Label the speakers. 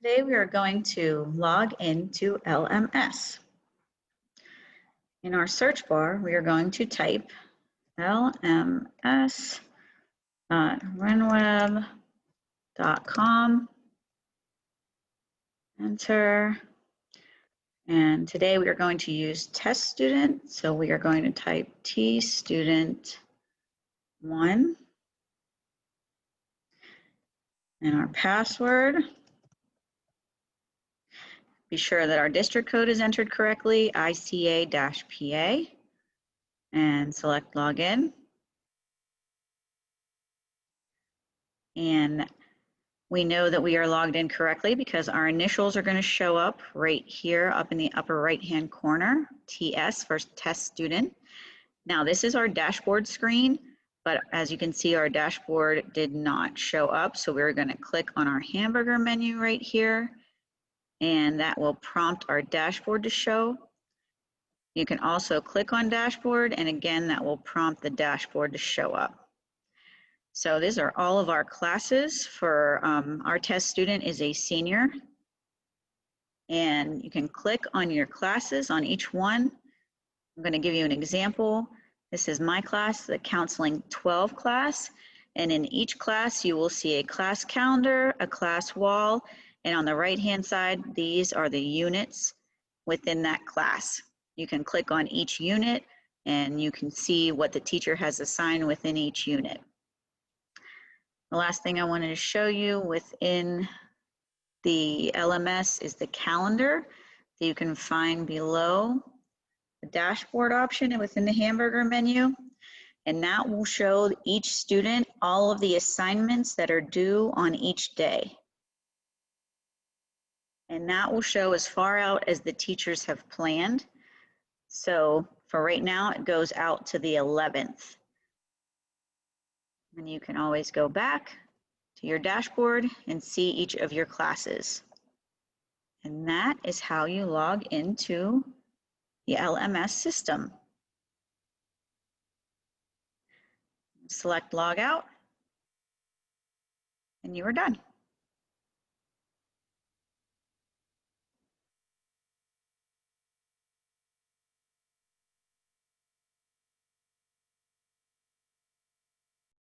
Speaker 1: Today we are going to log into LMS. In our search bar, we are going to type lms.renweb.com, enter, and today we are going to use test student, so we are going to type tstudent1, and our password. Be sure that our district code is entered correctly, ICA-PA, and select login. And we know that we are logged in correctly because our initials are going to show up right here up in the upper right-hand corner, TS for test student. Now this is our dashboard screen, but as you can see, our dashboard did not show up. So we're going to click on our hamburger menu right here, and that will prompt our dashboard to show. You can also click on dashboard, and again, that will prompt the dashboard to show up. So these are all of our classes for our test student is a senior. And you can click on your classes on each one. I'm going to give you an example. This is my class, the Counseling 12 class. And in each class, you will see a class calendar, a class wall, and on the right-hand side, these are the units within that class. You can click on each unit, and you can see what the teacher has assigned within each unit. The last thing I wanted to show you within the LMS is the calendar that you can find below the dashboard option and within the hamburger menu. And that will show each student all of the assignments that are due on each day. And that will show as far out as the teachers have planned. So for right now, it goes out to the 11th. And you can always go back to your dashboard and see each of your classes. And that is how you log into the LMS system. Select log out, and you are done.